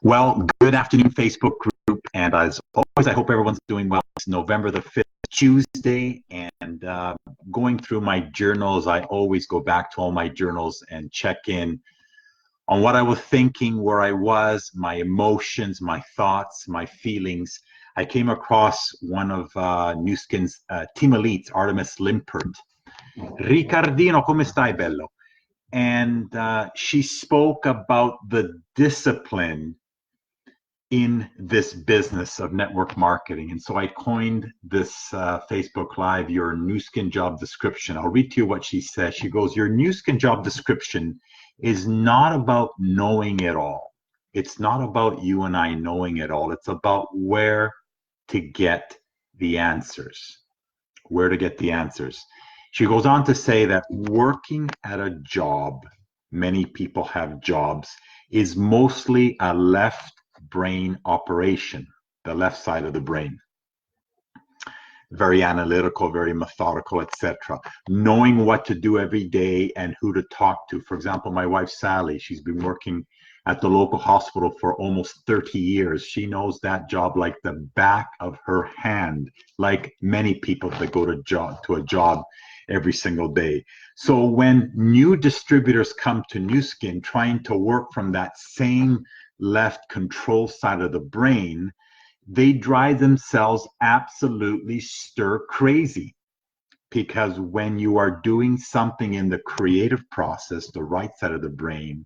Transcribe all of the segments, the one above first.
Well, good afternoon, Facebook group. And as always, I hope everyone's doing well. It's November the 5th, Tuesday, and going through my journals, I always go back to all my journals and check in on what I was thinking, where I was, my emotions, my thoughts, my feelings. I came across one of NuSKIN's team elites, Artemis Limpert. Ricardino, come stai, bello? And she spoke about the discipline in this business of network marketing. And so I coined this Facebook Live, your NuSKIN job description. I'll read to you what she says. She goes, your NuSKIN job description is not about knowing it all. It's not about you and I knowing it all. It's about where to get the answers. Where to get the answers. She goes on to say that working at a job, many people have jobs, is mostly a left brain operation, the left side of the brain. Very analytical, very methodical, etc. Knowing what to do every day and who to talk to. For example, my wife, Sally, she's been working at the local hospital for almost 30 years. She knows that job like the back of her hand, like many people that go to a job every single day. So when new distributors come to NuSKIN trying to work from that same left control side of the brain, they drive themselves absolutely stir crazy. Because when you are doing something in the creative process, the right side of the brain,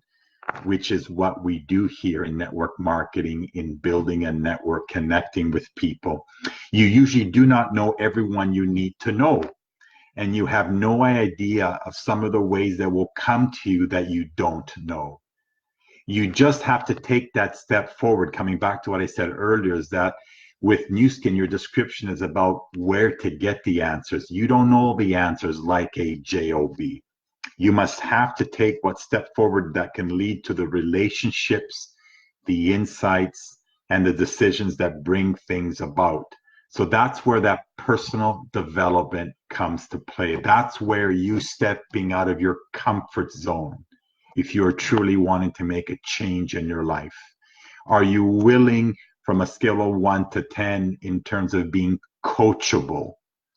which is what we do here in network marketing, in building a network, connecting with people, you usually do not know everyone you need to know. And you have no idea of some of the ways that will come to you that you don't know. You just have to take that step forward. Coming back to what I said earlier, is that with NuSKIN, your description is about where to get the answers. You don't know the answers like a job. You must have to take what step forward that can lead to the relationships, the insights, and the decisions that bring things about. So that's where that personal development comes to play. That's where you stepping out of your comfort zone. If you're truly wanting to make a change in your life, are you willing from a scale of 1 to 10 in terms of being coachable,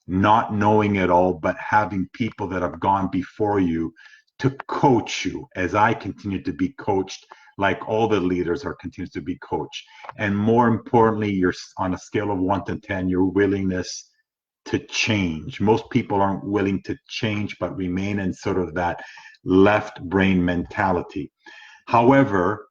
not knowing it all, but having people that have gone before you to coach you as I continue to be coached, like all the leaders are continuing to be coached. And more importantly, you're on a scale of 1 to 10, your willingness to change. Most people aren't willing to change, but remain in sort of that left brain mentality. However,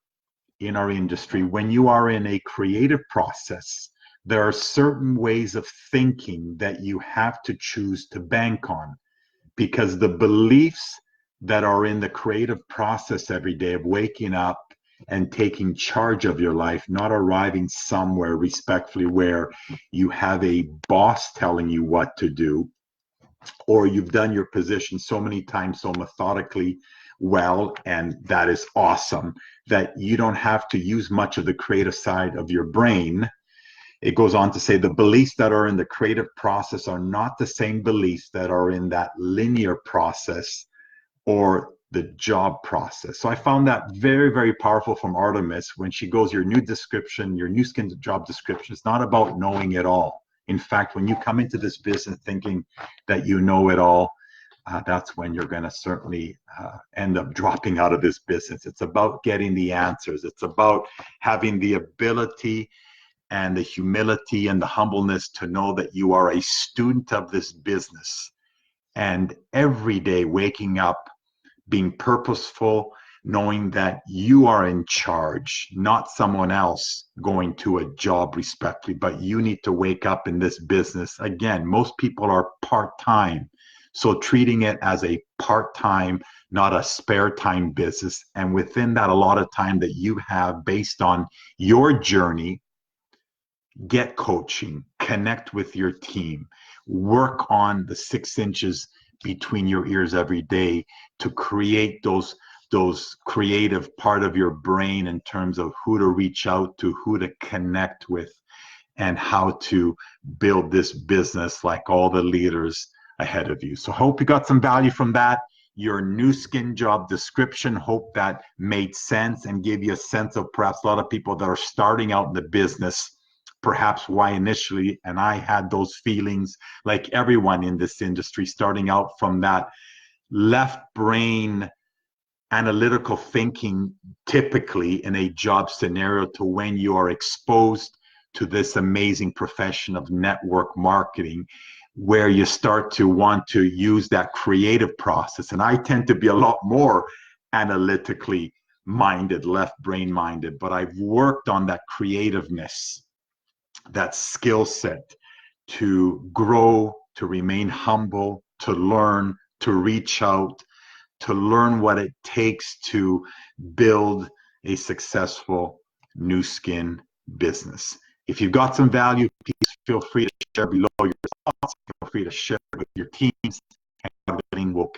in our industry, when you are in a creative process, there are certain ways of thinking that you have to choose to bank on, because the beliefs that are in the creative process every day of waking up and taking charge of your life, not arriving somewhere respectfully where you have a boss telling you what to do, or you've done your position so many times so methodically well, and that is awesome, that you don't have to use much of the creative side of your brain. It goes on to say the beliefs that are in the creative process are not the same beliefs that are in that linear process or the job process. So I found that very, very powerful from Artemis when she goes, your new description, your NuSKIN job description is not about knowing it all. In fact, when you come into this business thinking that you know it all, that's when you're going to certainly end up dropping out of this business. It's about getting the answers. It's about having the ability and the humility and the humbleness to know that you are a student of this business. And every day waking up, being purposeful, knowing that you are in charge, not someone else going to a job respectfully, but you need to wake up in this business. Again, most people are part-time. So treating it as a part-time, not a spare time business. And within that, a lot of time that you have based on your journey, get coaching, connect with your team, work on the 6 inches between your ears every day to create those creative part of your brain in terms of who to reach out to, who to connect with, and how to build this business like all the leaders ahead of you. So I hope you got some value from that. your NuSKIN job description. Hope that made sense and gave you a sense of perhaps a lot of people that are starting out in the business, perhaps why initially, and I had those feelings like everyone in this industry, starting out from that left brain analytical thinking, typically in a job scenario, to when you are exposed to this amazing profession of network marketing, where you start to want to use that creative process. And I tend to be a lot more analytically minded, left brain minded, but I've worked on that creativeness, that skill set to grow, to remain humble, to learn, to reach out, to learn what it takes to build a successful NuSKIN business. If you've got some value, please feel free to share below your thoughts. Feel free to share with your teams, and will